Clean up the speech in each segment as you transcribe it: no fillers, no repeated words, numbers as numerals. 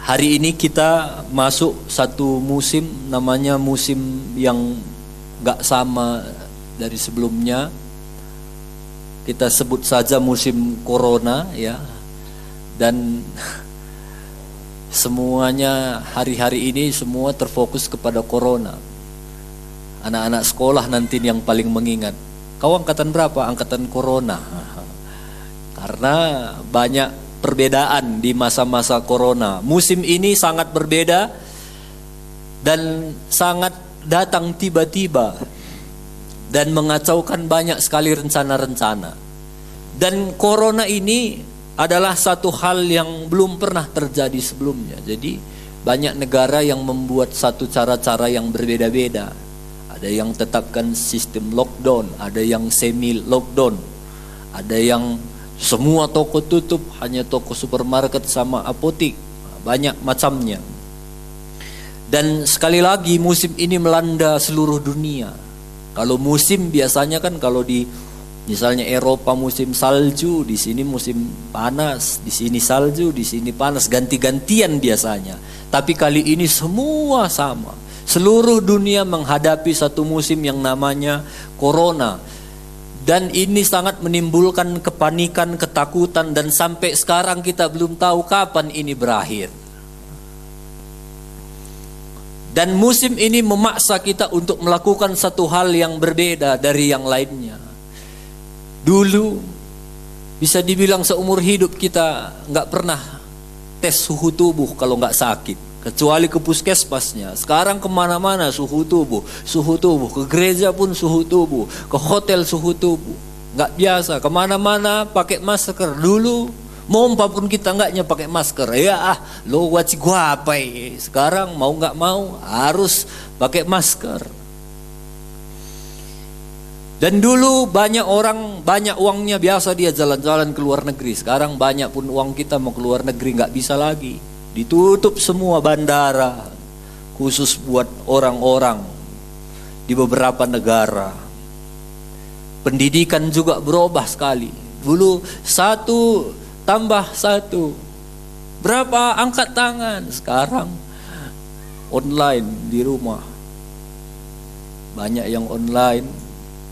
Hari ini kita masuk satu musim, namanya musim yang gak sama dari sebelumnya. Kita sebut saja musim corona ya. Dan semuanya hari-hari ini semua terfokus kepada corona. Anak-anak sekolah nanti yang paling mengingat. Kau angkatan berapa? Angkatan corona. Karena banyak perbedaan di masa-masa corona. Musim ini sangat berbeda dan sangat datang tiba-tiba dan mengacaukan banyak sekali rencana-rencana. Dan corona ini adalah satu hal yang belum pernah terjadi sebelumnya. Jadi banyak negara yang membuat satu cara-cara yang berbeda-beda. Ada yang tetapkan sistem lockdown, ada yang semi lockdown, ada yang semua toko tutup, hanya toko supermarket sama apotik, banyak macamnya. Dan sekali lagi musim ini melanda seluruh dunia. Kalau musim biasanya kan kalau di misalnya Eropa musim salju, di sini musim panas, di sini salju, di sini panas, ganti-gantian biasanya. Tapi kali ini semua sama. Seluruh dunia menghadapi satu musim yang namanya corona. Dan ini sangat menimbulkan kepanikan, ketakutan, dan sampai sekarang kita belum tahu kapan ini berakhir. Dan musim ini memaksa kita untuk melakukan satu hal yang berbeda dari yang lainnya. Dulu bisa dibilang seumur hidup kita nggak pernah tes suhu tubuh kalau nggak sakit. Kecuali ke puskesmasnya. Sekarang kemana-mana suhu tubuh. Ke gereja pun suhu tubuh, ke hotel suhu tubuh. Nggak biasa, kemana-mana pakai masker. Dulu mompa pun kita nggaknya pakai masker. Ya lo wajib guapai. Sekarang mau nggak mau harus pakai masker. Dan dulu banyak orang banyak uangnya, biasa dia jalan-jalan ke luar negeri. Sekarang banyak pun uang kita mau ke luar negeri nggak bisa lagi. Ditutup semua bandara khusus buat orang-orang di beberapa negara. Pendidikan juga berubah sekali. Dulu 1 tambah 1 berapa, angkat tangan. Sekarang online di rumah. Banyak yang online,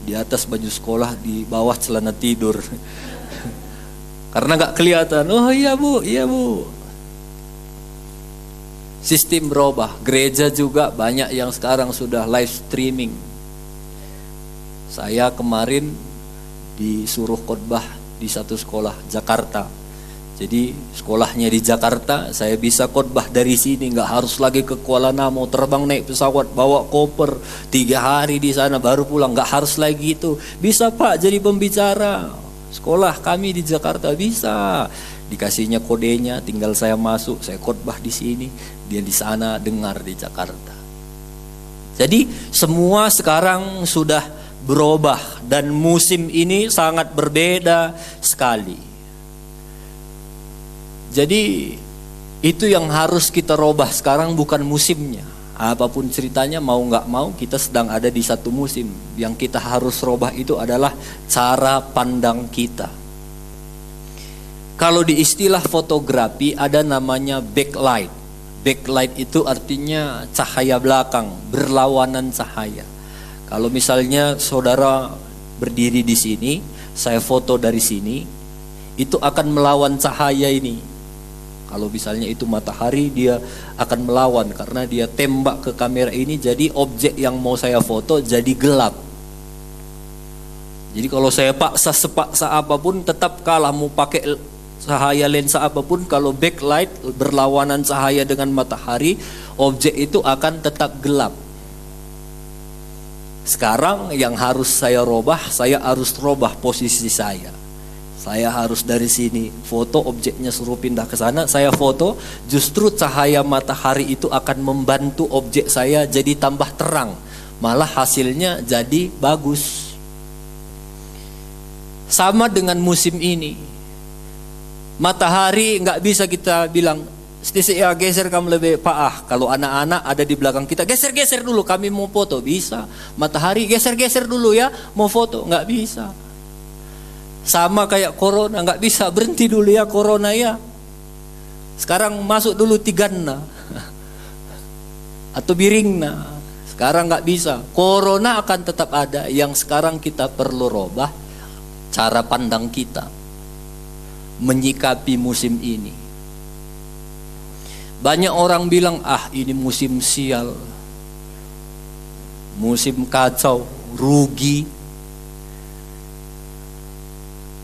di atas baju sekolah, di bawah celana tidur. Karena gak kelihatan. Oh iya bu. Sistem berubah. Gereja juga banyak yang sekarang sudah live streaming. Saya kemarin disuruh khotbah di satu sekolah Jakarta. Jadi sekolahnya di Jakarta, saya bisa khotbah dari sini, nggak harus lagi ke Kuala Namu, terbang naik pesawat, bawa koper 3 hari di sana baru pulang, nggak harus lagi itu. Bisa Pak jadi pembicara. Sekolah kami di Jakarta bisa. Dikasihnya kodenya, tinggal saya masuk, saya khotbah di sini, dia di sana dengar di Jakarta. Jadi semua sekarang sudah berubah dan musim ini sangat berbeda sekali. Jadi itu yang harus kita robah sekarang, bukan musimnya. Apapun ceritanya, mau nggak mau kita sedang ada di satu musim. Yang kita harus robah itu adalah cara pandang kita. Kalau di istilah fotografi ada namanya backlight. Backlight itu artinya cahaya belakang, berlawanan cahaya. Kalau misalnya saudara berdiri di sini, saya foto dari sini, itu akan melawan cahaya ini. Kalau misalnya itu matahari, dia akan melawan karena dia tembak ke kamera ini, jadi objek yang mau saya foto jadi gelap. Jadi kalau saya sepaksa apapun tetap kalah, mau pakai cahaya lensa apapun, kalau backlight berlawanan cahaya dengan matahari, objek itu akan tetap gelap. Sekarang yang harus saya robah, saya harus robah posisi saya. Saya harus dari sini foto, objeknya suruh pindah ke sana, saya foto, justru cahaya matahari itu akan membantu objek saya jadi tambah terang. Malah hasilnya jadi bagus. Sama dengan musim ini. Matahari nggak bisa kita bilang, Stisi ya geser kamu lebih Pak. Kalau anak-anak ada di belakang kita, geser-geser dulu kami mau foto, bisa. Matahari geser-geser dulu ya, mau foto, nggak bisa. Sama kayak corona, nggak bisa berhenti dulu ya corona ya. Sekarang masuk dulu Tigana atau Biringna. Sekarang nggak bisa. Corona akan tetap ada. Yang sekarang kita perlu robah cara pandang kita menyikapi musim ini. Banyak orang bilang, ini musim sial, musim kacau, rugi.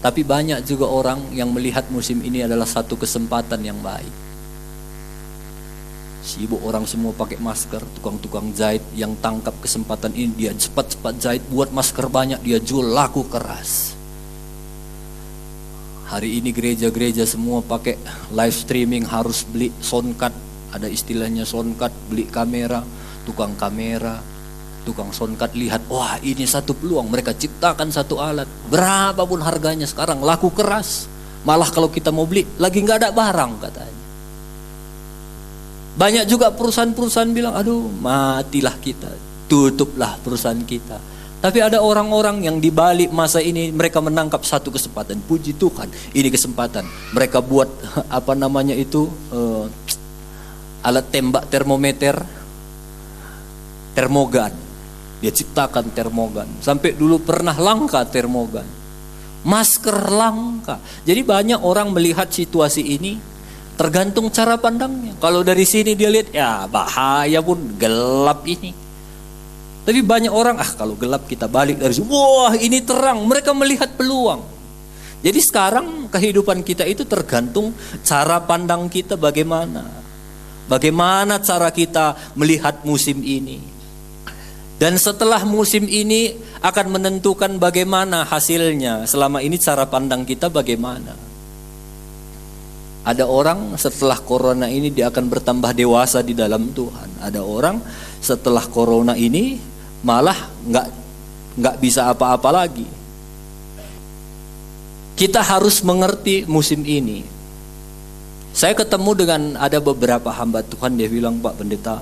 Tapi banyak juga orang yang melihat musim ini adalah satu kesempatan yang baik. Sibuk orang semua pakai masker, tukang-tukang jahit yang tangkap kesempatan ini, dia cepat-cepat jahit, buat masker banyak, dia jual laku keras. Hari ini gereja-gereja semua pakai live streaming, harus beli soundcard, ada istilahnya soundcard, beli kamera, tukang soundcard lihat, wah ini satu peluang, mereka ciptakan satu alat, berapapun harganya sekarang laku keras. Malah kalau kita mau beli, lagi nggak ada barang katanya. Banyak juga perusahaan-perusahaan bilang, aduh matilah kita, tutuplah perusahaan kita. Tapi ada orang-orang yang di balik masa ini mereka menangkap satu kesempatan. Puji Tuhan, ini kesempatan. Mereka buat alat tembak termometer, termogan. Dia ciptakan termogan. Sampai dulu pernah langka termogan. Masker langka. Jadi banyak orang melihat situasi ini tergantung cara pandangnya. Kalau dari sini dia lihat, ya bahaya pun, gelap ini. Tapi banyak orang, kalau gelap kita balik dari sini, wah ini terang. Mereka melihat peluang. Jadi sekarang kehidupan kita itu tergantung cara pandang kita bagaimana. Bagaimana cara kita melihat musim ini. Dan setelah musim ini akan menentukan bagaimana hasilnya. Selama ini cara pandang kita bagaimana. Ada orang setelah corona ini dia akan bertambah dewasa di dalam Tuhan. Ada orang setelah corona ini malah nggak bisa apa-apa lagi. Kita harus mengerti musim ini. Saya ketemu dengan ada beberapa hamba Tuhan, dia bilang, Pak Pendeta,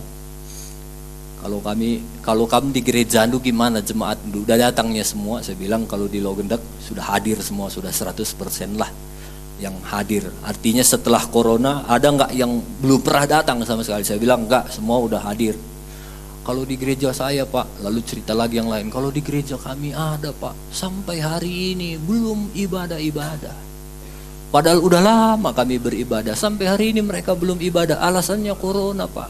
kalau kami di gereja itu gimana jemaat? Udah datangnya semua. Saya bilang kalau di Logendak sudah hadir semua, sudah 100% lah yang hadir. Artinya setelah corona ada nggak yang belum pernah datang sama sekali? Saya bilang enggak, semua udah hadir. Kalau di gereja saya Pak, lalu cerita lagi yang lain, kalau di gereja kami ada Pak, sampai hari ini belum ibadah-ibadah. Padahal udah lama kami beribadah, sampai hari ini mereka belum ibadah, alasannya corona Pak.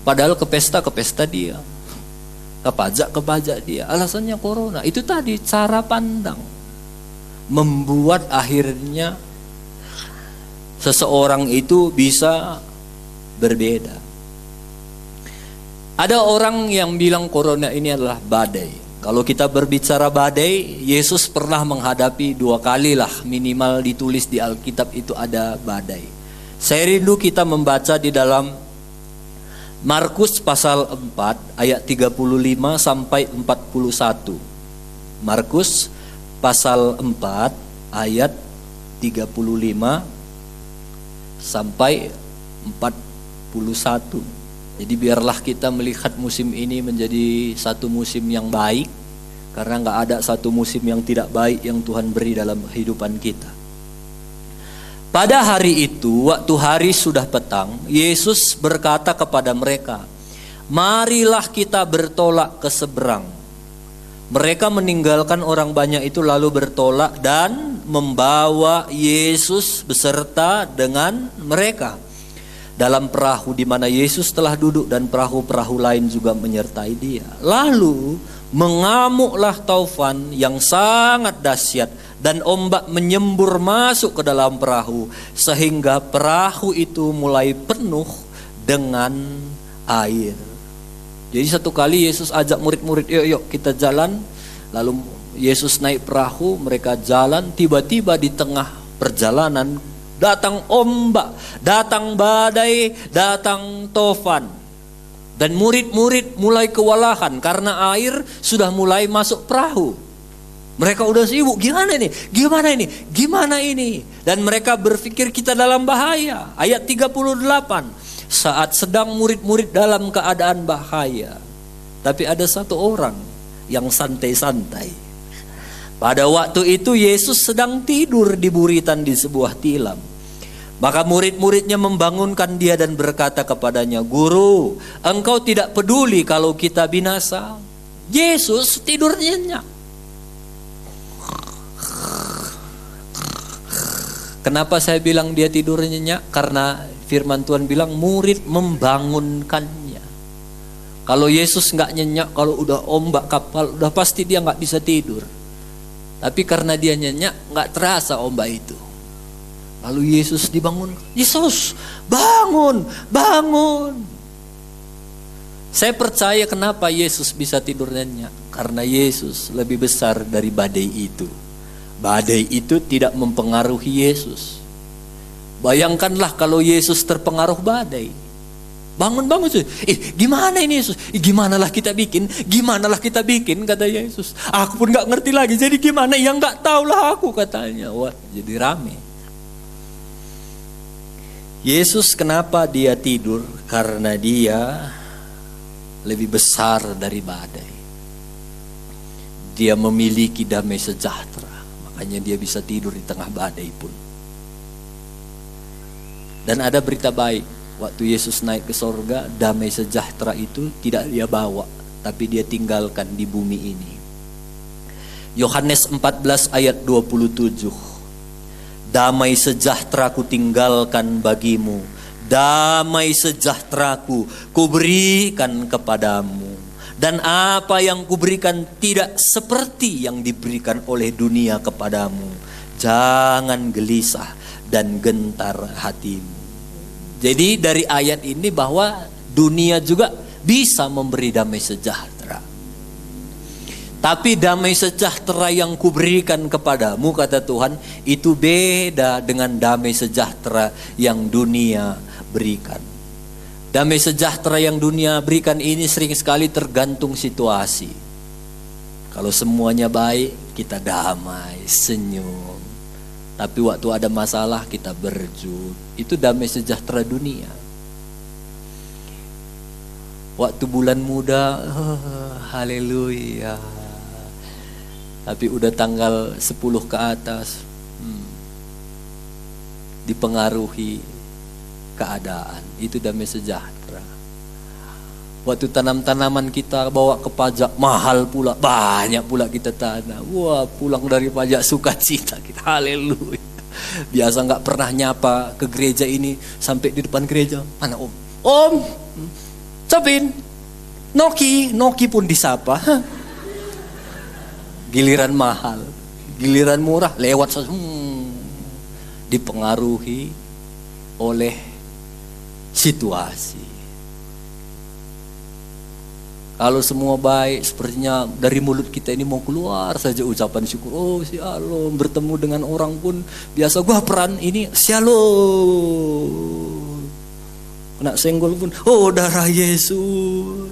Padahal ke pesta dia, ke pajak dia, alasannya corona. Itu tadi cara pandang membuat akhirnya seseorang itu bisa berbeda. Ada orang yang bilang corona ini adalah badai. Kalau kita berbicara badai, Yesus pernah menghadapi 2 kali lah minimal ditulis di Alkitab itu ada badai. Saya rindu kita membaca di dalam Markus pasal 4 ayat 35 sampai 41. Markus pasal 4 ayat 35 sampai 41. Jadi biarlah kita melihat musim ini menjadi satu musim yang baik, karena gak ada satu musim yang tidak baik yang Tuhan beri dalam kehidupan kita. Pada hari itu, waktu hari sudah petang, Yesus berkata kepada mereka, marilah kita bertolak ke seberang. Mereka meninggalkan orang banyak itu lalu bertolak dan membawa Yesus beserta dengan mereka dalam perahu di mana Yesus telah duduk, dan perahu-perahu lain juga menyertai dia. Lalu mengamuklah taufan yang sangat dahsyat dan ombak menyembur masuk ke dalam perahu sehingga perahu itu mulai penuh dengan air. Jadi satu kali Yesus ajak murid-murid, yuk kita jalan. Lalu Yesus naik perahu, mereka jalan. Tiba-tiba di tengah perjalanan datang ombak, datang badai, datang tofan. Dan murid-murid mulai kewalahan karena air sudah mulai masuk perahu. Mereka udah sibuk, gimana ini? Dan mereka berpikir kita dalam bahaya. Ayat 38. Saat sedang murid-murid dalam keadaan bahaya, tapi ada satu orang yang santai-santai. Pada waktu itu Yesus sedang tidur di buritan di sebuah tilam. Maka murid-muridnya membangunkan dia dan berkata kepadanya, "Guru, engkau tidak peduli kalau kita binasa?" Yesus tidur nyenyak. Kenapa saya bilang dia tidur nyenyak? Karena firman Tuhan bilang murid membangunkannya. Kalau Yesus nggak nyenyak, kalau udah ombak kapal, udah pasti dia nggak bisa tidur. Tapi karena dia nyenyak, nggak terasa ombak itu. Lalu Yesus dibangun. Yesus, bangun, bangun. Saya percaya kenapa Yesus bisa tidur nyenyak. Karena Yesus lebih besar dari badai itu. Badai itu tidak mempengaruhi Yesus. Bayangkanlah kalau Yesus terpengaruh badai. Bangun-bangun sih. Gimana ini Yesus? Gimanalah kita bikin? Gimanalah kita bikin? Kata Yesus. Aku pun gak ngerti lagi. Jadi gimana? Ya gak tahulah aku, katanya. Wah, jadi rame. Yesus kenapa dia tidur? Karena dia lebih besar dari badai. Dia memiliki damai sejahtera. Makanya dia bisa tidur di tengah badai pun. Dan ada berita baik. Waktu Yesus naik ke sorga, damai sejahtera itu tidak dia bawa, tapi dia tinggalkan di bumi ini. Yohanes 14 ayat 27. Damai sejahtera ku tinggalkan bagimu, damai sejahteraku kuberikan kepadamu. Dan apa yang kuberikan tidak seperti yang diberikan oleh dunia kepadamu. Jangan gelisah dan gentar hatimu. Jadi dari ayat ini bahwa dunia juga bisa memberi damai sejahtera. Tapi damai sejahtera yang kuberikan kepadamu, kata Tuhan, itu beda dengan damai sejahtera yang dunia berikan. Damai sejahtera yang dunia berikan ini sering sekali tergantung situasi. Kalau semuanya baik, kita damai, senyum. Tapi waktu ada masalah, kita berjut. Itu damai sejahtera dunia. Waktu bulan muda, haleluya. Tapi udah tanggal 10 ke atas, dipengaruhi keadaan. Itu damai sejahtera. Waktu tanam-tanaman kita bawa ke pajak, mahal pula, banyak pula kita tanam. Wah, pulang dari pajak sukacita kita, haleluya. Biasa gak pernah nyapa ke gereja ini, sampai di depan gereja, mana om? Om, Copin, Noki pun disapa. Giliran mahal, giliran murah, lewat dipengaruhi oleh situasi. Kalau semua baik, sepertinya dari mulut kita ini mau keluar saja ucapan syukur. Oh shalom, bertemu dengan orang pun biasa gua peran ini shalom. Kena senggol pun, oh darah Yesus.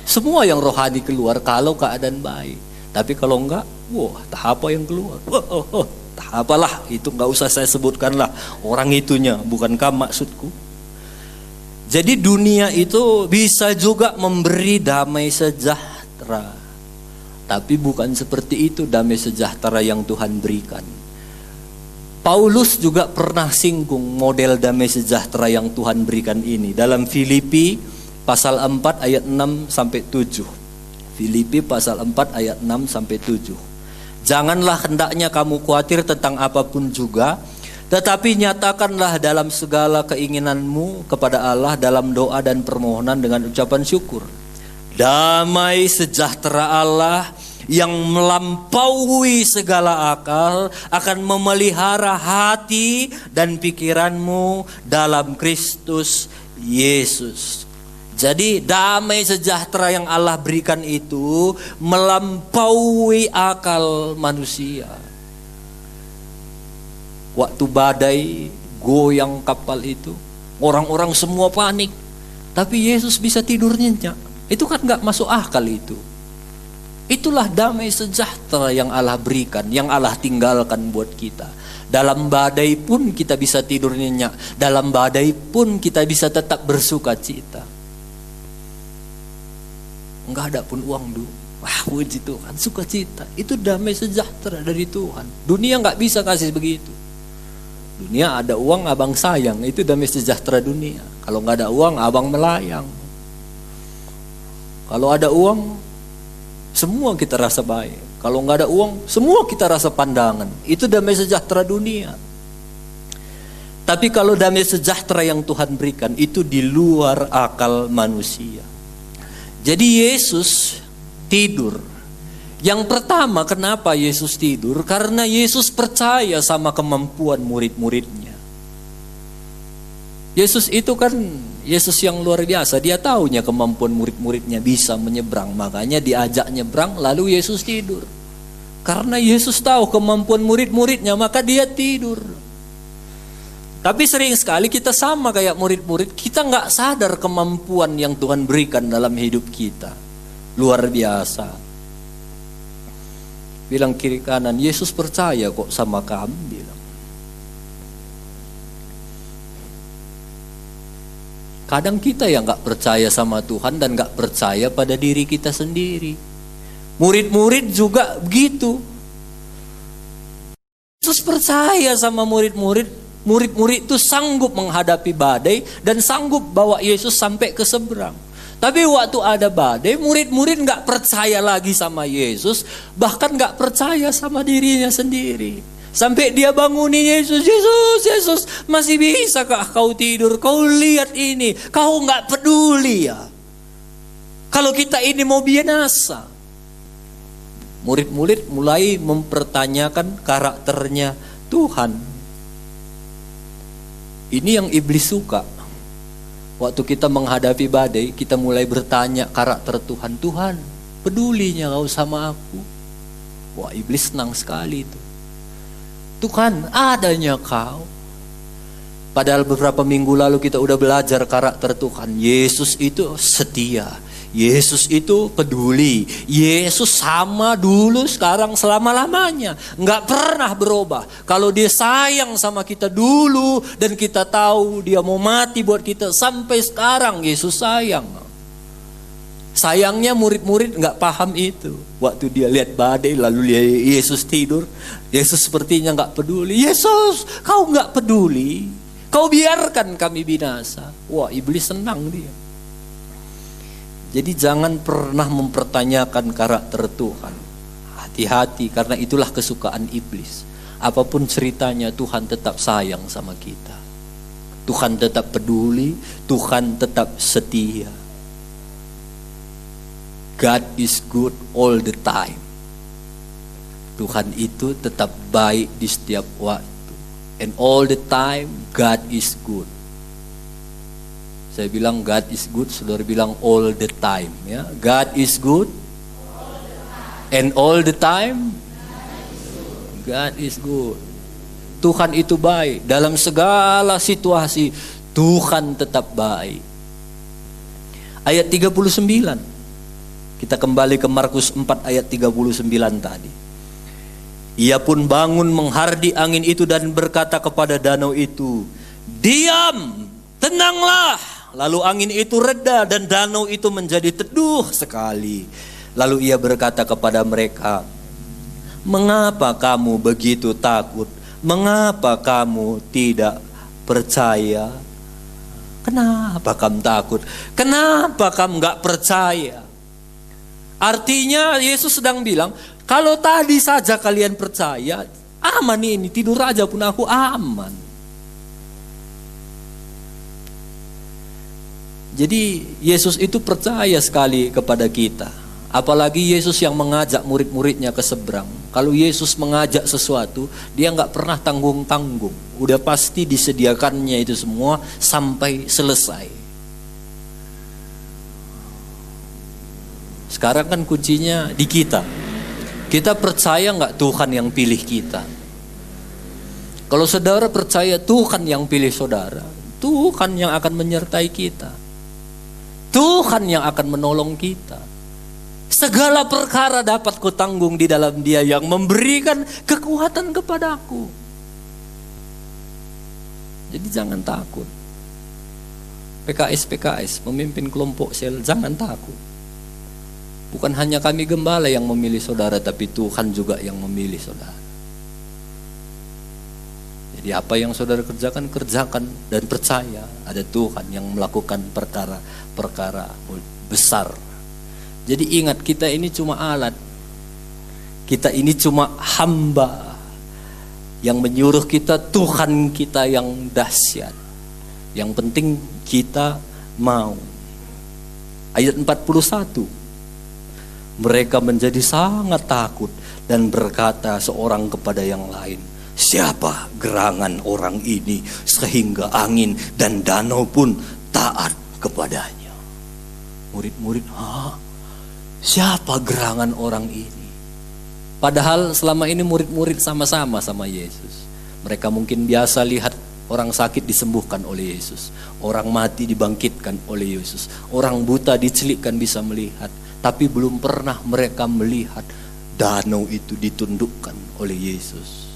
Semua yang rohani keluar kalau keadaan baik. Tapi kalau enggak, wah tak apa yang keluar. Tak apalah, itu enggak usah saya sebutkanlah. Orang itunya, bukankah maksudku? Jadi dunia itu bisa juga memberi damai sejahtera. Tapi bukan seperti itu damai sejahtera yang Tuhan berikan. Paulus juga pernah singgung model damai sejahtera yang Tuhan berikan ini. Dalam Filipi pasal 4 ayat 6 sampai 7. Filipi pasal 4 ayat 6 sampai 7. Janganlah hendaknya kamu khawatir tentang apapun juga, tetapi nyatakanlah dalam segala keinginanmu kepada Allah dalam doa dan permohonan dengan ucapan syukur. Damai sejahtera Allah yang melampaui segala akal akan memelihara hati dan pikiranmu dalam Kristus Yesus. Jadi damai sejahtera yang Allah berikan itu melampaui akal manusia. Waktu badai goyang kapal itu, orang-orang semua panik. Tapi Yesus bisa tidur nyenyak. Itu kan gak masuk akal itu. Itulah damai sejahtera yang Allah berikan, yang Allah tinggalkan buat kita. Dalam badai pun kita bisa tidur nyenyak. Dalam badai pun kita bisa tetap bersuka cita. Enggak ada pun uang dulu. Wah, puji Tuhan, sukacita. Itu damai sejahtera dari Tuhan. Dunia enggak bisa kasih begitu. Dunia ada uang, abang sayang, itu damai sejahtera dunia. Kalau nggak ada uang, abang melayang. Kalau ada uang, semua kita rasa baik. Kalau nggak ada uang, semua kita rasa pandangan. Itu damai sejahtera dunia. Tapi kalau damai sejahtera yang Tuhan berikan, itu di luar akal manusia. Jadi Yesus tidur. Yang pertama, kenapa Yesus tidur? Karena Yesus percaya sama kemampuan murid-muridnya. Yesus itu kan Yesus yang luar biasa. Dia tahunya kemampuan murid-muridnya bisa menyeberang. Makanya diajak nyebrang, lalu Yesus tidur. Karena Yesus tahu kemampuan murid-muridnya, maka dia tidur. Tapi sering sekali kita sama kayak murid-murid, kita nggak sadar kemampuan yang Tuhan berikan dalam hidup kita. Luar biasa. Bilang kiri kanan, Yesus percaya kok sama kamu, bilang. Kadang kita yang gak percaya sama Tuhan dan gak percaya pada diri kita sendiri. Murid-murid juga begitu. Yesus percaya sama murid-murid. Murid-murid itu sanggup menghadapi badai dan sanggup bawa Yesus sampai ke seberang. Tapi waktu ada badai, murid-murid gak percaya lagi sama Yesus, bahkan gak percaya sama dirinya sendiri. Sampai dia bangunin Yesus, Yesus, masih bisakah kau tidur? Kau lihat ini, kau gak peduli ya? Kalau kita ini mau binasa. Murid-murid mulai mempertanyakan karakternya Tuhan. Ini yang iblis suka. Waktu kita menghadapi badai, kita mulai bertanya karakter Tuhan. Tuhan, pedulinya kau sama aku? Wah, iblis senang sekali itu. Tuhan, adanya kau. Padahal beberapa minggu lalu kita udah belajar karakter Tuhan. Yesus itu setia. Yesus itu peduli. Yesus sama dulu, sekarang, selama-lamanya. Nggak pernah berubah. Kalau dia sayang sama kita dulu dan kita tahu dia mau mati buat kita, sampai sekarang Yesus sayang. Sayangnya murid-murid nggak paham itu. Waktu dia lihat badai lalu Yesus tidur, Yesus sepertinya nggak peduli. Yesus, kau nggak peduli. Kau biarkan kami binasa. Wah, iblis senang dia. Jadi jangan pernah mempertanyakan karakter Tuhan. Hati-hati, karena itulah kesukaan iblis. Apapun ceritanya, Tuhan tetap sayang sama kita. Tuhan tetap peduli, Tuhan tetap setia. God is good all the time. Tuhan itu tetap baik di setiap waktu. And all the time, God is good. Saya bilang God is good, saudara bilang all the time, ya. God is good and all the time God is good. Tuhan itu baik dalam segala situasi. Tuhan tetap baik. Ayat 39. Kita kembali ke Markus 4 ayat 39 tadi. Ia pun bangun menghardi angin itu dan berkata kepada danau itu, "Diam, tenanglah." Lalu angin itu reda dan danau itu menjadi teduh sekali. Lalu ia berkata kepada mereka, "Mengapa kamu begitu takut? Mengapa kamu tidak percaya?" Kenapa kamu takut? Kenapa kamu gak percaya? Artinya Yesus sedang bilang, kalau tadi saja kalian percaya, aman ini, tidur aja pun aku aman. Jadi Yesus itu percaya sekali kepada kita. Apalagi Yesus yang mengajak murid-muridnya ke seberang. Kalau Yesus mengajak sesuatu, dia gak pernah tanggung-tanggung. Udah pasti disediakannya itu semua sampai selesai. Sekarang kan kuncinya di kita. Kita percaya gak Tuhan yang pilih kita? Kalau saudara percaya Tuhan yang pilih saudara, Tuhan yang akan menyertai kita. Tuhan yang akan menolong kita. Segala perkara dapat kutanggung di dalam Dia yang memberikan kekuatan kepadaku. Jadi jangan takut. PKS memimpin kelompok sel, jangan takut. Bukan hanya kami gembala yang memilih saudara, tapi Tuhan juga yang memilih saudara. Jadi apa yang saudara kerjakan, kerjakan dan percaya ada Tuhan yang melakukan perkara besar. Jadi ingat, kita ini cuma alat. Kita ini cuma hamba. Yang menyuruh kita Tuhan kita yang dahsyat. Yang penting kita mau. Ayat 41. Mereka menjadi sangat takut dan berkata seorang kepada yang lain, siapa gerangan orang ini sehingga angin dan danau pun taat kepadanya. Murid-murid, siapa gerangan orang ini? Padahal selama ini murid-murid sama-sama sama Yesus. Mereka mungkin biasa lihat orang sakit disembuhkan oleh Yesus, orang mati dibangkitkan oleh Yesus, orang buta dicelikkan bisa melihat. Tapi belum pernah mereka melihat danau itu ditundukkan oleh Yesus.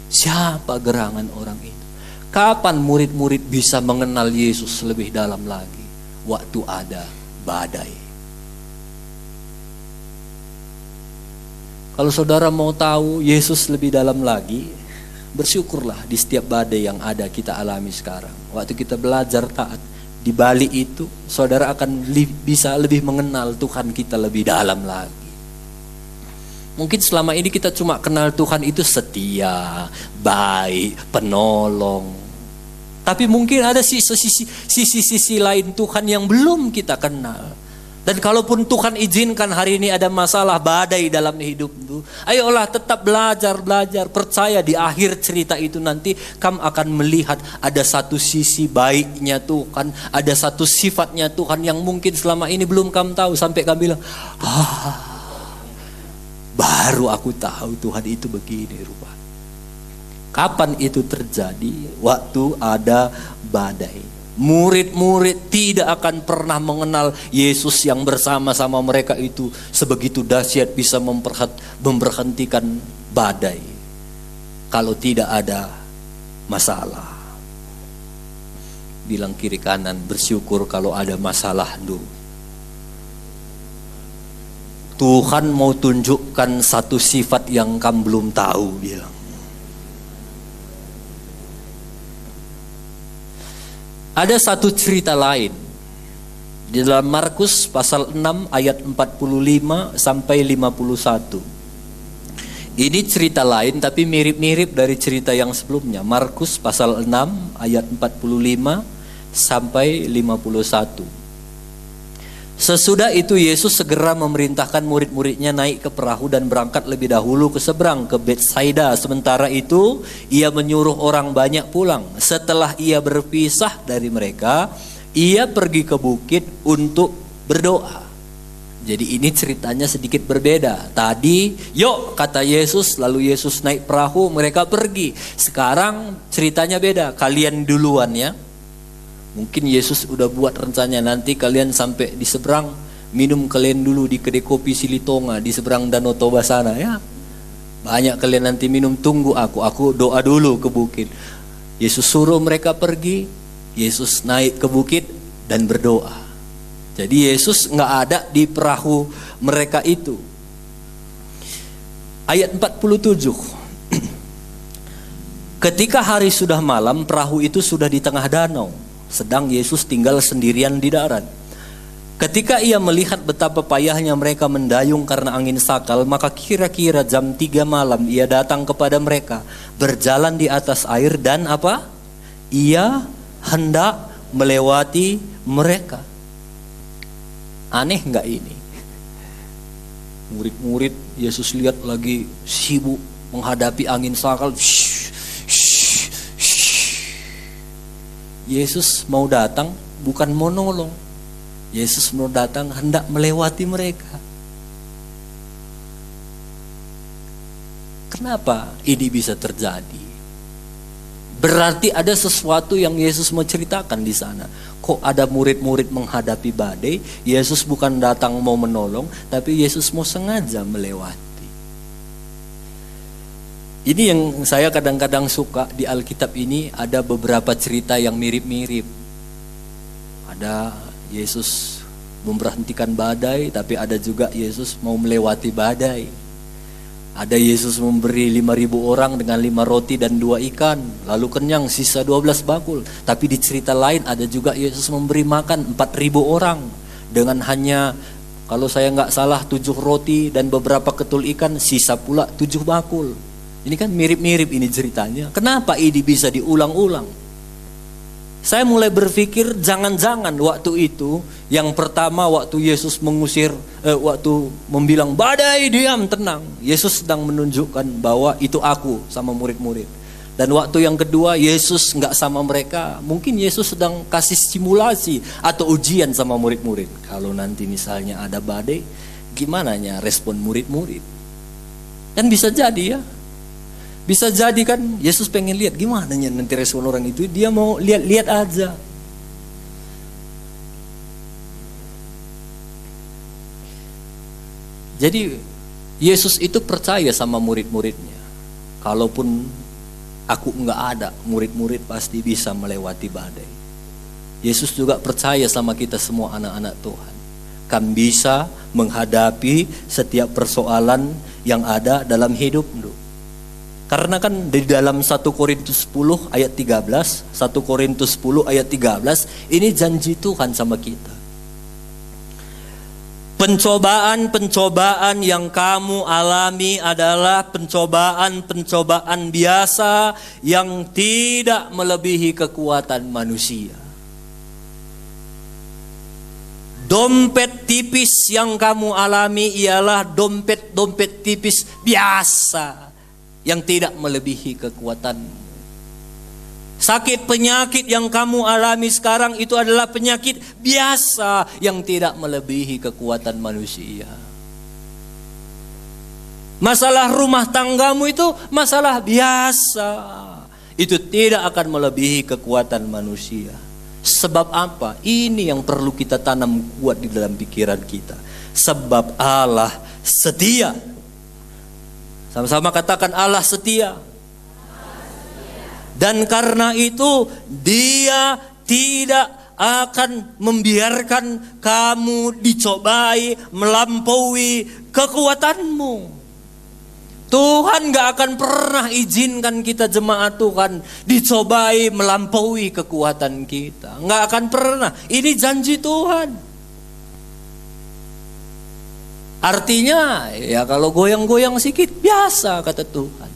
Siapa gerangan orang itu? Kapan murid-murid bisa mengenal Yesus lebih dalam lagi? Waktu ada badai. Kalau saudara mau tahu Yesus lebih dalam lagi, bersyukurlah di setiap badai yang ada kita alami sekarang. Waktu kita belajar taat, di balik itu saudara akan bisa lebih mengenal Tuhan kita lebih dalam lagi. Mungkin selama ini kita cuma kenal Tuhan itu setia, baik, penolong. Tapi mungkin ada sisi lain Tuhan yang belum kita kenal. Dan kalaupun Tuhan izinkan hari ini ada masalah badai dalam hidupmu, ayolah tetap belajar, percaya di akhir cerita itu nanti kamu akan melihat ada satu sisi baiknya Tuhan, ada satu sifatnya Tuhan yang mungkin selama ini belum kamu tahu, sampai kamu bilang, baru aku tahu Tuhan itu begini rupanya. Kapan itu terjadi? Waktu ada badai. Murid-murid tidak akan pernah mengenal Yesus yang bersama-sama mereka itu sebegitu dahsyat bisa memberhentikan badai kalau tidak ada masalah. Bilang kiri kanan, bersyukur kalau ada masalah dulu. Tuhan mau tunjukkan satu sifat yang kamu belum tahu, bilang. Ada satu cerita lain di dalam Markus pasal 6 ayat 45 sampai 51. Ini cerita lain tapi mirip-mirip dari cerita yang sebelumnya. Markus pasal 6 ayat 45 sampai 51. Sesudah itu Yesus segera memerintahkan murid-muridnya naik ke perahu dan berangkat lebih dahulu ke seberang ke Betsaida. Sementara itu ia menyuruh orang banyak pulang. Setelah ia berpisah dari mereka, ia pergi ke bukit untuk berdoa. Jadi ini ceritanya sedikit berbeda. Tadi, yuk kata Yesus, lalu Yesus naik perahu, mereka pergi. Sekarang ceritanya beda, kalian duluan ya. Mungkin Yesus udah buat rencananya, nanti kalian sampai di seberang, minum kalian dulu di kedai kopi Silitonga di seberang Danau Toba sana ya. Banyak kalian nanti minum, tunggu aku doa dulu ke bukit. Yesus suruh mereka pergi, Yesus naik ke bukit dan berdoa. Jadi Yesus nggak ada di perahu mereka itu. Ayat 47. Ketika hari sudah malam, perahu itu sudah di tengah danau. Sedang Yesus tinggal sendirian di darat. Ketika ia melihat betapa payahnya mereka mendayung karena angin sakal, maka kira-kira jam 3 malam ia datang kepada mereka, berjalan di atas air dan apa? Ia hendak melewati mereka. Aneh nggak ini? Murid-murid Yesus lihat lagi sibuk menghadapi angin sakal. Yesus mau datang bukan mau nolong. Yesus mau datang hendak melewati mereka. Kenapa ini bisa terjadi? Berarti ada sesuatu yang Yesus mau ceritakan di sana. Kok ada murid-murid menghadapi badai, Yesus bukan datang mau menolong, tapi Yesus mau sengaja melewati. Ini yang saya kadang-kadang suka di Alkitab ini, ada beberapa cerita yang mirip-mirip. Ada Yesus memberhentikan badai, tapi ada juga Yesus mau melewati badai. Ada Yesus memberi 5.000 orang dengan 5 roti dan 2 ikan. Lalu kenyang, sisa 12 bakul. Tapi di cerita lain ada juga Yesus memberi makan 4.000 orang. Dengan hanya, kalau saya nggak salah, 7 roti dan beberapa ketul ikan. Sisa pula 7 bakul. Ini kan mirip-mirip ini ceritanya. Kenapa ini bisa diulang-ulang? Saya mulai berpikir jangan-jangan waktu itu, yang pertama waktu Yesus mengusir, waktu membilang badai diam tenang, Yesus sedang menunjukkan bahwa itu aku sama murid-murid. Dan waktu yang kedua Yesus nggak sama mereka, mungkin Yesus sedang kasih simulasi atau ujian sama murid-murid. Kalau nanti misalnya ada badai, gimana ya respon murid-murid? Dan bisa jadi ya. Bisa jadi kan Yesus pengen lihat gimana nanti respon orang itu. Dia mau lihat-lihat aja. Jadi Yesus itu percaya sama murid-muridnya. Kalaupun aku enggak ada, murid-murid pasti bisa melewati badai. Yesus juga percaya sama kita semua anak-anak Tuhan. Kan bisa menghadapi setiap persoalan yang ada dalam hidup. Karena kan di dalam 1 Korintus 10 ayat 13, 1 Korintus 10 ayat 13, ini janji Tuhan sama kita. Pencobaan-pencobaan yang kamu alami adalah pencobaan-pencobaan biasa yang tidak melebihi kekuatan manusia. Dompet tipis yang kamu alami ialah dompet-dompet tipis biasa yang tidak melebihi kekuatanmu. Sakit penyakit yang kamu alami sekarang itu adalah penyakit biasa yang tidak melebihi kekuatan manusia. Masalah rumah tanggamu itu masalah biasa. Itu tidak akan melebihi kekuatan manusia. Sebab apa? Ini yang perlu kita tanam kuat di dalam pikiran kita. Sebab Allah setia. Sama-sama katakan Allah setia. Dan karena itu Dia tidak akan membiarkan kamu dicobai melampaui kekuatanmu. Tuhan gak akan pernah izinkan kita jemaat Tuhan dicobai melampaui kekuatan kita. Gak akan pernah. Ini janji Tuhan. Artinya ya kalau goyang-goyang sedikit biasa kata Tuhan.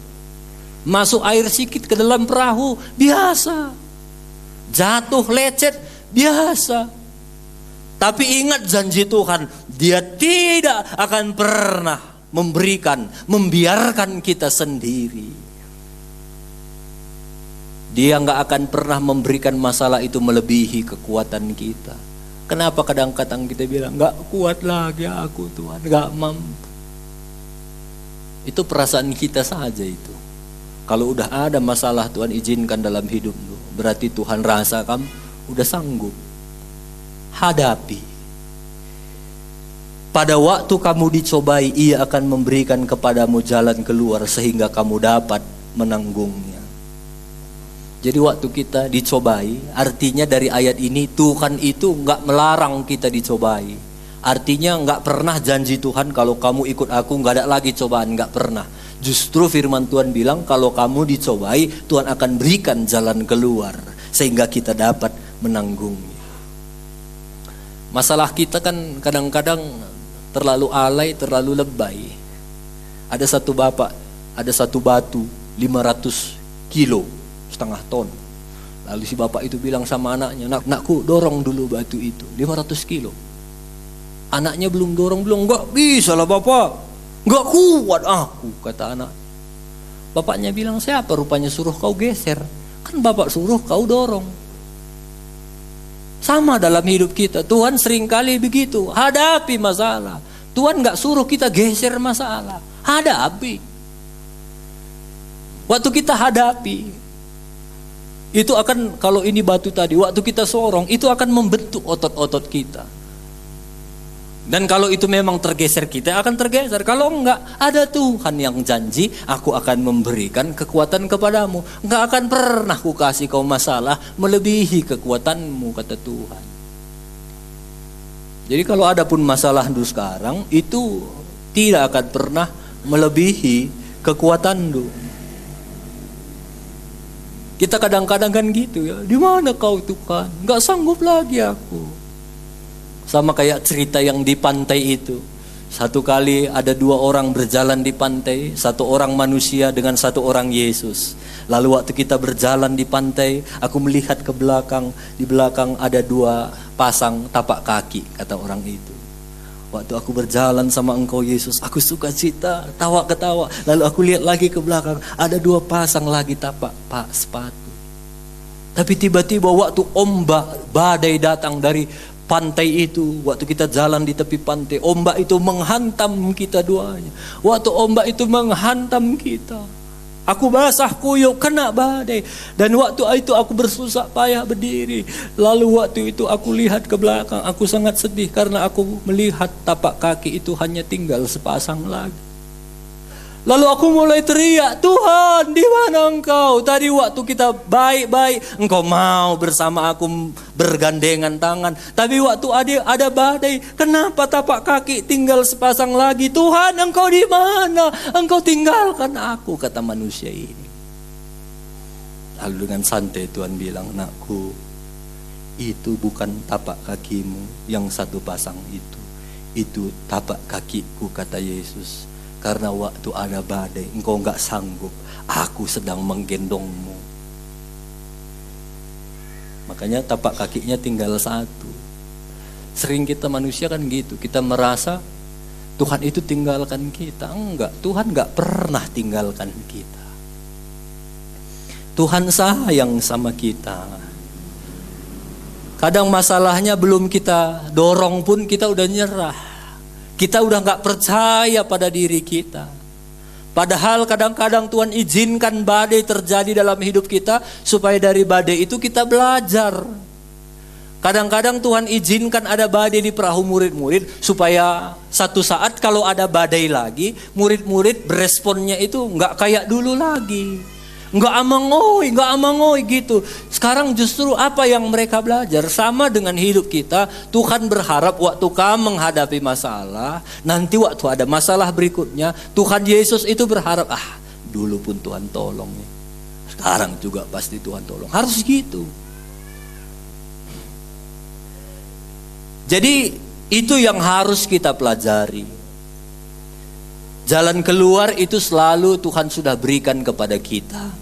Masuk air sedikit ke dalam perahu biasa. Jatuh lecet biasa. Tapi ingat janji Tuhan, Dia tidak akan pernah membiarkan kita sendiri. Dia gak akan pernah memberikan masalah itu melebihi kekuatan kita. Kenapa kadang-kadang kita bilang gak kuat lagi aku Tuhan, gak mampu. Itu perasaan kita saja itu. Kalau udah ada masalah Tuhan izinkan dalam hidupmu, berarti Tuhan rasa kamu udah sanggup. Hadapi. Pada waktu kamu dicobai, Ia akan memberikan kepadamu jalan keluar sehingga kamu dapat menanggungnya. Jadi waktu kita dicobai, artinya dari ayat ini Tuhan itu gak melarang kita dicobai. Artinya gak pernah janji Tuhan kalau kamu ikut aku gak ada lagi cobaan, gak pernah. Justru firman Tuhan bilang kalau kamu dicobai Tuhan akan berikan jalan keluar sehingga kita dapat menanggungnya. Masalah kita kan kadang-kadang terlalu alay, terlalu lebay. Ada satu bapak, ada satu batu 500 kilo. Setengah ton. Lalu si bapak itu bilang sama anaknya, nakku dorong dulu batu itu 500 kilo. Anaknya belum dorong, enggak bisa lah bapak, enggak kuat aku, kata anak. Bapaknya bilang, siapa rupanya suruh kau geser? Kan bapak suruh kau dorong. Sama dalam hidup kita, Tuhan seringkali begitu. Hadapi masalah. Tuhan enggak suruh kita geser masalah, hadapi. Waktu kita hadapi, itu akan, kalau ini batu tadi, waktu kita sorong, itu akan membentuk otot-otot kita. Dan kalau itu memang tergeser, kita akan tergeser. Kalau enggak, ada Tuhan yang janji, aku akan memberikan kekuatan kepadamu. Enggak akan pernah ku kasih kau masalah melebihi kekuatanmu, kata Tuhan. Jadi kalau ada pun masalah sekarang, itu tidak akan pernah melebihi kekuatanmu. Kita kadang-kadang kan gitu ya, di mana kau Tuhan? Nggak sanggup lagi aku. Sama kayak cerita yang di pantai itu. Satu kali ada 2 orang berjalan di pantai, 1 orang manusia dengan 1 orang Yesus. Lalu waktu kita berjalan di pantai, aku melihat ke belakang, di belakang ada 2 pasang tapak kaki, kata orang itu. Waktu aku berjalan sama engkau Yesus, aku suka cita, tawa-ketawa. Lalu aku lihat lagi ke belakang, ada 2 pasang lagi tapak sepatu. Tapi tiba-tiba waktu ombak badai datang dari pantai itu, waktu kita jalan di tepi pantai, ombak itu menghantam kita duanya. Waktu ombak itu menghantam kita, aku basah kuyup kena badai. Dan waktu itu aku bersusah payah berdiri. Lalu waktu itu aku lihat ke belakang, aku sangat sedih karena aku melihat tapak kaki itu hanya tinggal sepasang lagi. Lalu aku mulai teriak, Tuhan, di mana engkau? Tadi waktu kita baik-baik, engkau mau bersama aku bergandengan tangan. Tapi waktu ada badai, kenapa tapak kaki tinggal sepasang lagi? Tuhan, engkau di mana? Engkau tinggalkan aku, kata manusia ini. Lalu dengan santai Tuhan bilang, nakku, itu bukan tapak kakimu yang 1 pasang itu. Itu tapak kakiku, kata Yesus. Karena waktu ada badai, engkau enggak sanggup. Aku sedang menggendongmu. Makanya tapak kakinya tinggal 1. Sering kita manusia kan gitu. Kita merasa Tuhan itu tinggalkan kita. Enggak, Tuhan enggak pernah tinggalkan kita. Tuhan sayang sama kita. Kadang masalahnya belum kita dorong pun kita udah nyerah. Kita udah gak percaya pada diri kita. Padahal kadang-kadang Tuhan izinkan badai terjadi dalam hidup kita, supaya dari badai itu kita belajar. Kadang-kadang Tuhan izinkan ada badai di perahu murid-murid, supaya satu saat kalau ada badai lagi, murid-murid beresponnya itu gak kayak dulu lagi. Nggak amangoi gitu. Sekarang justru apa yang mereka belajar sama dengan hidup kita. Tuhan berharap waktu kamu menghadapi masalah, nanti waktu ada masalah berikutnya, Tuhan Yesus itu berharap, dulu pun Tuhan tolong ya, sekarang juga pasti Tuhan tolong. Harus gitu. Jadi itu yang harus kita pelajari. Jalan keluar itu selalu Tuhan sudah berikan kepada kita.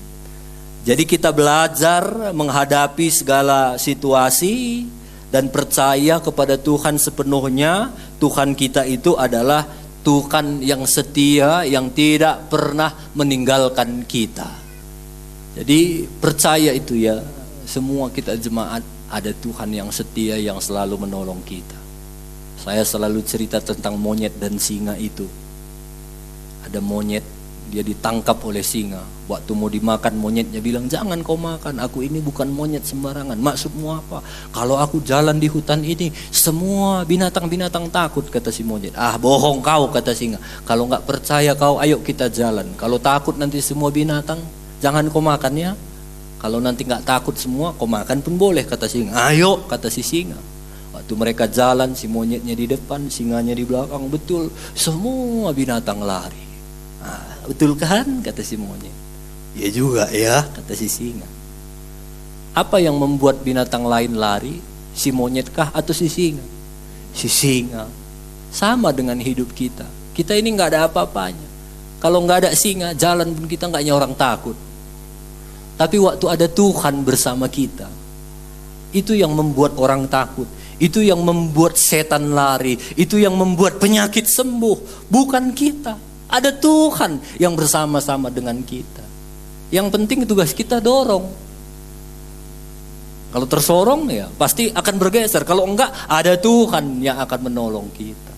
Jadi kita belajar menghadapi segala situasi dan percaya kepada Tuhan sepenuhnya. Tuhan kita itu adalah Tuhan yang setia, yang tidak pernah meninggalkan kita. Jadi percaya itu ya, semua kita jemaat ada Tuhan yang setia yang selalu menolong kita. Saya selalu cerita tentang monyet dan singa itu. Ada monyet, dia ditangkap oleh singa. Waktu mau dimakan, monyetnya bilang, jangan kau makan, aku ini bukan monyet sembarangan. Maksudmu apa? Kalau aku jalan di hutan ini, semua binatang-binatang takut, kata si monyet. Bohong kau, kata singa. Kalau gak percaya kau, ayo kita jalan. Kalau takut nanti semua binatang, jangan kau makan ya. Kalau nanti gak takut semua, kau makan pun boleh, kata singa. Ayo, kata si singa. Waktu mereka jalan, si monyetnya di depan, singanya di belakang. Betul, semua binatang lari. Betul kan, kata si monyet. Ya juga ya, kata si singa. Apa yang membuat binatang lain lari? Si monyet kah atau si singa? Si singa. Sama dengan hidup kita. Kita ini gak ada apa-apanya. Kalau gak ada singa, jalan pun kita gak orang takut. Tapi waktu ada Tuhan bersama kita, itu yang membuat orang takut. Itu yang membuat setan lari. Itu yang membuat penyakit sembuh. Bukan kita. Ada Tuhan yang bersama-sama dengan kita. Yang penting tugas kita dorong. Kalau tersorong ya pasti akan bergeser. Kalau enggak, ada Tuhan yang akan menolong kita.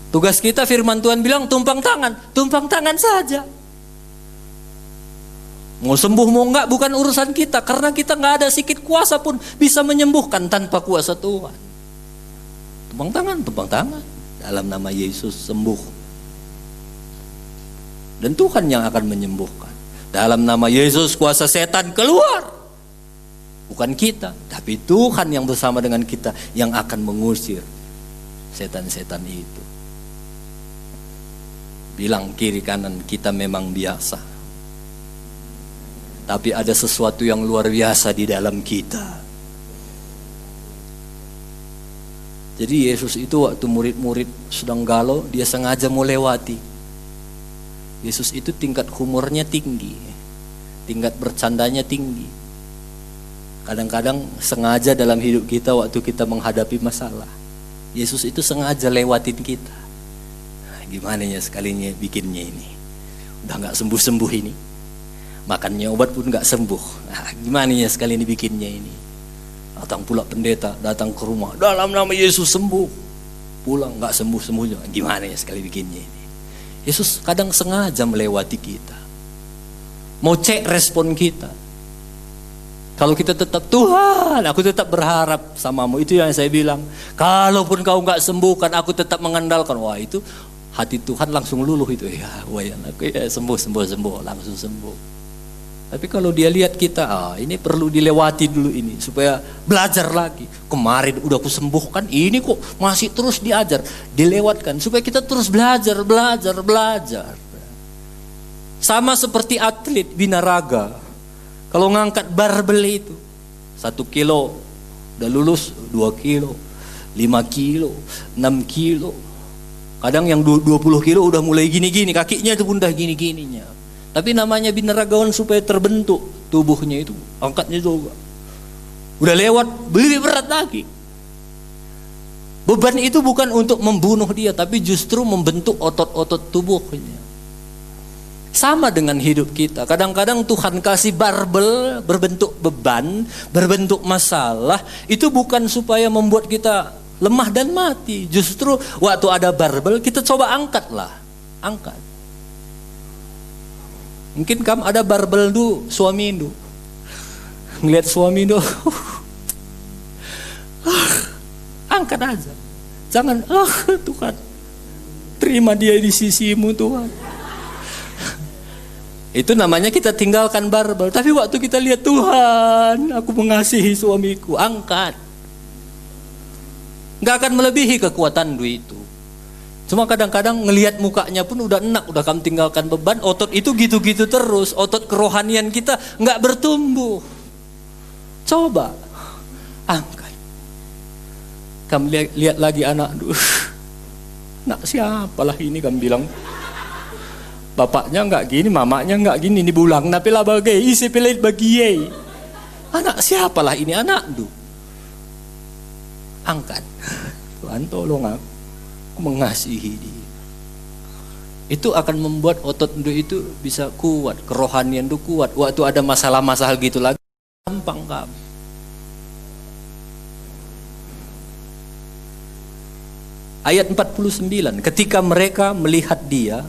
Tugas kita, firman Tuhan bilang, tumpang tangan saja. Mau sembuh mau enggak bukan urusan kita. Karena kita enggak ada sedikit kuasa pun bisa menyembuhkan tanpa kuasa Tuhan. Tumpang tangan. Dalam nama Yesus sembuh. Dan Tuhan yang akan menyembuhkan. Dalam nama Yesus kuasa setan keluar. Bukan kita, tapi Tuhan yang bersama dengan kita yang akan mengusir setan-setan itu. Bilang kiri kanan kita memang biasa. Tapi ada sesuatu yang luar biasa di dalam kita. Jadi Yesus itu waktu murid-murid sedang galau, dia sengaja mau lewati. Yesus itu tingkat humornya tinggi, tingkat bercandanya tinggi. Kadang-kadang sengaja dalam hidup kita waktu kita menghadapi masalah, Yesus itu sengaja lewatin kita. Gimana ya sekalinya bikinnya ini, udah gak sembuh-sembuh ini, makannya obat pun gak sembuh. Gimana ya sekali ini bikinnya ini. Datang pula pendeta, datang ke rumah, dalam nama Yesus sembuh. Pulang gak sembuh-sembuh juga. Gimana ya sekali bikinnya ini. Yesus kadang sengaja melewati kita, mau cek respon kita. Kalau kita tetap, Tuhan aku tetap berharap samamu, itu yang saya bilang. Kalaupun kau gak sembuhkan, aku tetap mengandalkan. Wah, itu hati Tuhan langsung luluh itu. Ya, aku ya sembuh, langsung sembuh. Tapi kalau dia lihat kita, ini perlu dilewati dulu ini supaya belajar lagi. Kemarin udah aku sembuhkan, ini kok masih terus diajar, dilewatkan supaya kita terus belajar. Sama seperti atlet binaraga. Kalau ngangkat barbel itu 1 kilo, udah lulus 2 kilo, 5 kilo, 6 kilo. Kadang yang 20 kilo udah mulai gini-gini, kakinya itu udah gini-gininya. Tapi namanya binaragawan supaya terbentuk tubuhnya itu, angkatnya juga. Udah lewat, lebih berat lagi. Beban itu bukan untuk membunuh dia, tapi justru membentuk otot-otot tubuhnya. Sama dengan hidup kita. Kadang-kadang Tuhan kasih barbel berbentuk beban, berbentuk masalah. Itu bukan supaya membuat kita lemah dan mati. Justru waktu ada barbel, kita coba angkatlah. Angkat. Mungkin kamu ada barbel du suami du. Ngelihat suami du. Angkat aja. Jangan, Tuhan, terima dia di sisimu Tuhan. Itu namanya kita tinggalkan barbel. Tapi waktu kita lihat, Tuhan, aku mengasihi suamiku, angkat. Gak akan melebihi kekuatan du itu. Cuma kadang-kadang ngelihat mukanya pun udah enak, udah kamu tinggalkan beban, otot itu gitu-gitu terus, otot kerohanian kita nggak bertumbuh. Coba angkat. Kamu lihat lagi anak, nak siapalah ini, kamu bilang. Bapaknya nggak gini, mamanya nggak gini, ini bulang, tapi lah bagai isi pelit bagi anak siapalah ini anak du. Angkat, Tuhan tolong aku mengasihi dia. Itu akan membuat otot itu bisa kuat, kerohanian itu kuat. Waktu ada masalah-masalah gitu lagi, gampang kamu. Ayat 49, ketika mereka melihat dia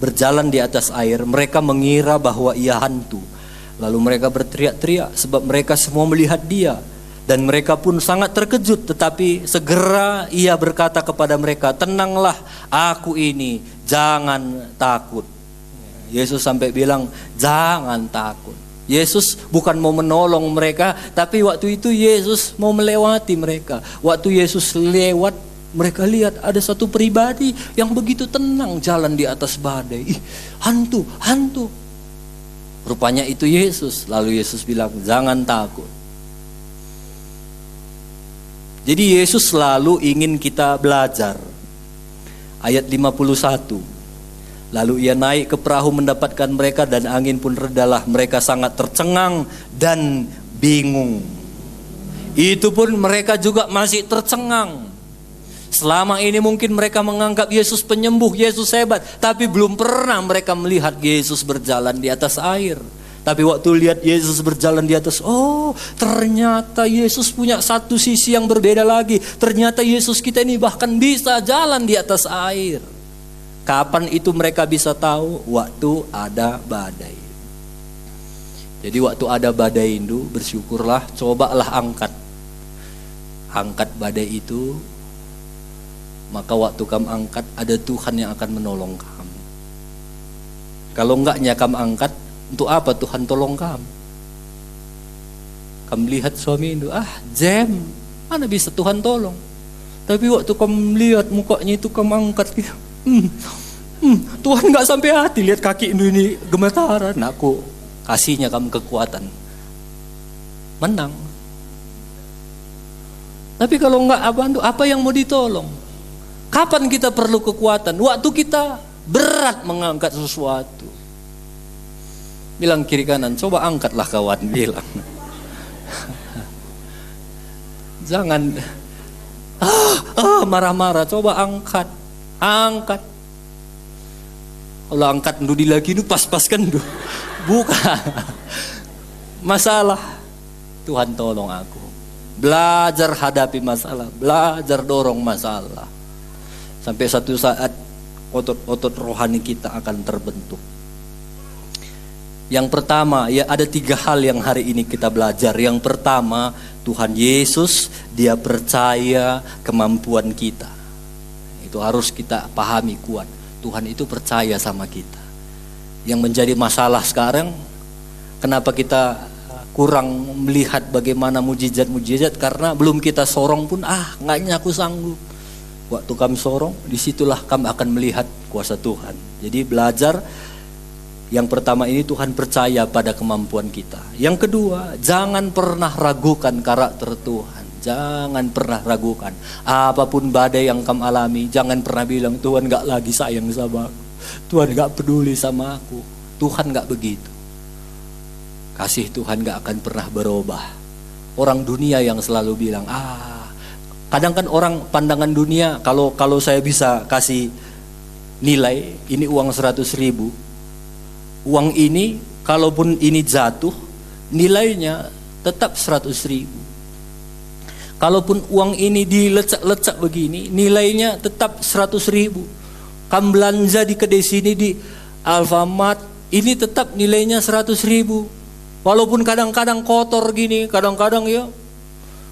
berjalan di atas air, mereka mengira bahwa ia hantu. Lalu mereka berteriak-teriak sebab mereka semua melihat dia. Dan mereka pun sangat terkejut, tetapi segera ia berkata kepada mereka, tenanglah, aku ini, jangan takut. Yesus sampai bilang, jangan takut. Yesus bukan mau menolong mereka, tapi waktu itu Yesus mau melewati mereka. Waktu Yesus lewat, mereka lihat ada satu pribadi yang begitu tenang jalan di atas badai. Hantu. Rupanya itu Yesus. Lalu Yesus bilang, jangan takut. Jadi Yesus selalu ingin kita belajar. Ayat 51. Lalu ia naik ke perahu mendapatkan mereka dan angin pun redalah. Mereka sangat tercengang dan bingung. Itu pun mereka juga masih tercengang. Selama ini mungkin mereka menganggap Yesus penyembuh, Yesus hebat. Tapi belum pernah mereka melihat Yesus berjalan di atas air. Tapi waktu lihat Yesus berjalan di atas, ternyata Yesus punya satu sisi yang berbeda lagi. Ternyata Yesus kita ini bahkan bisa jalan di atas air. Kapan itu mereka bisa tahu? Waktu ada badai. Jadi waktu ada badai itu, bersyukurlah, cobalah angkat badai itu. Maka waktu kamu angkat, ada Tuhan yang akan menolong kamu. Kalau enggaknya kamu angkat, untuk apa Tuhan tolong kamu? Kamu lihat suami itu, jam, mana bisa Tuhan tolong? Tapi waktu kamu lihat mukanya itu, kamu angkat gitu, Tuhan nggak sampai hati lihat kaki ini gemetaran. Nah, aku kasihnya kamu kekuatan, menang. Tapi kalau nggak apa yang mau ditolong? Kapan kita perlu kekuatan? Waktu kita berat mengangkat sesuatu. Bilang kiri kanan, coba angkatlah kawan, bilang. Jangan marah-marah, coba angkat. Kalau angkat ndudi lagi itu pas-paskan tuh. Bukan. Masalah. Tuhan tolong aku. Belajar hadapi masalah, belajar dorong masalah. Sampai satu saat otot-otot rohani kita akan terbentuk. Yang pertama, ya ada 3 hal yang hari ini kita belajar. Yang pertama, Tuhan Yesus, Dia percaya kemampuan kita. Itu harus kita pahami kuat. Tuhan itu percaya sama kita. Yang menjadi masalah sekarang, kenapa kita kurang melihat bagaimana mujizat-mujizat, karena belum kita sorong pun nggaknya aku sanggup. Waktu kami sorong, disitulah kami akan melihat kuasa Tuhan. Jadi belajar. Yang pertama ini, Tuhan percaya pada kemampuan kita. Yang kedua, jangan pernah ragukan karakter Tuhan. Jangan pernah ragukan. Apapun badai yang kamu alami, jangan pernah bilang Tuhan gak lagi sayang sama aku, Tuhan gak peduli sama aku. Tuhan gak begitu. Kasih Tuhan gak akan pernah berubah. Orang dunia yang selalu bilang, kadang kan orang pandangan dunia, kalau saya bisa kasih nilai, ini uang 100.000. Uang ini, kalaupun ini jatuh, nilainya tetap 100.000. Kalaupun uang ini dilecak-lecak begini, nilainya tetap 100.000. Kamu belanja di kedai sini di Alfamart, ini tetap nilainya 100.000. Walaupun kadang-kadang kotor gini, kadang-kadang ya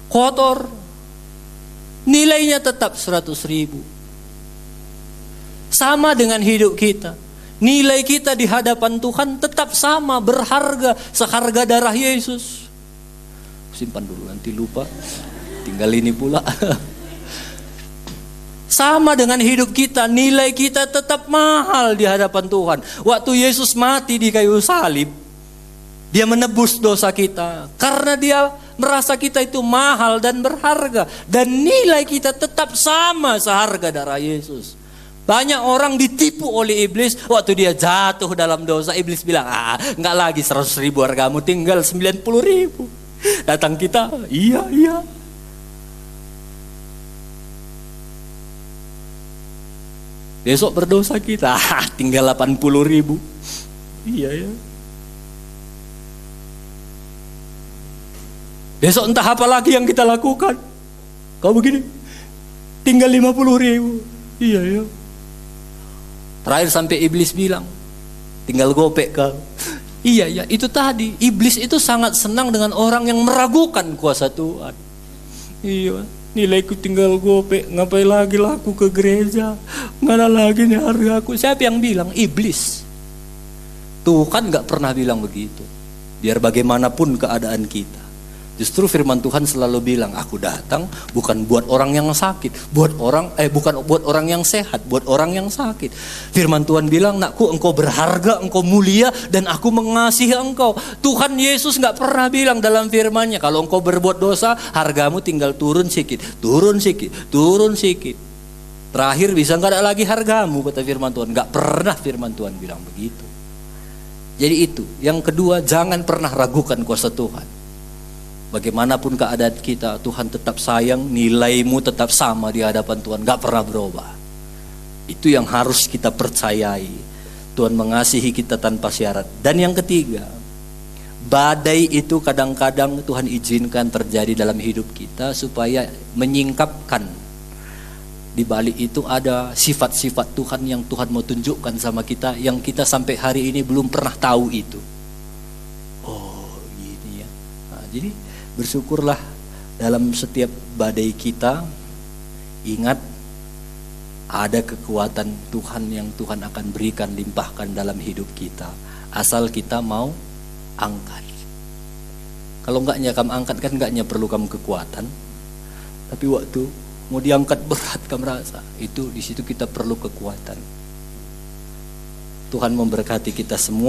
kotor, nilainya tetap 100.000. Sama dengan hidup kita. Nilai kita di hadapan Tuhan tetap sama, berharga, seharga darah Yesus. Simpan dulu, nanti lupa. Tinggal ini pula. Sama dengan hidup kita, nilai kita tetap mahal di hadapan Tuhan. Waktu Yesus mati di kayu salib, Dia menebus dosa kita. Karena Dia merasa kita itu mahal dan berharga. Dan nilai kita tetap sama seharga darah Yesus. Banyak orang ditipu oleh iblis. Waktu dia jatuh dalam dosa, iblis bilang, enggak lagi 100.000 hargamu, tinggal 90.000. Datang kita, iya. Besok berdosa kita, tinggal 80.000. Iya ya. Besok entah apa lagi yang kita lakukan. Kau begini, tinggal 50.000. Iya ya. Terakhir sampai iblis bilang, tinggal gopek kau. Iya, itu tadi. Iblis itu sangat senang dengan orang yang meragukan kuasa Tuhan. Iya, nilaiku tinggal gopek, ngapain lagi laku ke gereja? Nggak ada lagi nih hargaku. Siapa yang bilang? Iblis. Tuhan gak pernah bilang begitu. Biar bagaimanapun keadaan kita. Justru firman Tuhan selalu bilang, aku datang bukan buat orang yang sakit, bukan buat orang yang sehat, buat orang yang sakit. Firman Tuhan bilang, nakku, engkau berharga, engkau mulia, dan aku mengasihi engkau. Tuhan Yesus gak pernah bilang dalam firman-Nya, kalau engkau berbuat dosa, hargamu tinggal turun sikit. Terakhir bisa gak ada lagi hargamu, kata firman Tuhan. Gak pernah firman Tuhan bilang begitu. Jadi itu. Yang kedua, jangan pernah ragukan kuasa Tuhan. Bagaimanapun keadaan kita, Tuhan tetap sayang, nilaimu tetap sama di hadapan Tuhan, gak pernah berubah. Itu yang harus kita percayai. Tuhan mengasihi kita tanpa syarat. Dan yang ketiga, badai itu kadang-kadang Tuhan izinkan terjadi dalam hidup kita supaya menyingkapkan. Di balik itu ada sifat-sifat Tuhan yang Tuhan mau tunjukkan sama kita, yang kita sampai hari ini belum pernah tahu itu. Oh, gini ya. Nah, jadi bersyukurlah dalam setiap badai kita, ingat ada kekuatan Tuhan yang Tuhan akan berikan, limpahkan dalam hidup kita. Asal kita mau angkat. Kalau enggaknya kamu angkat kan enggaknya perlu kamu kekuatan. Tapi waktu mau diangkat berat kamu rasa, itu di situ kita perlu kekuatan. Tuhan memberkati kita semua.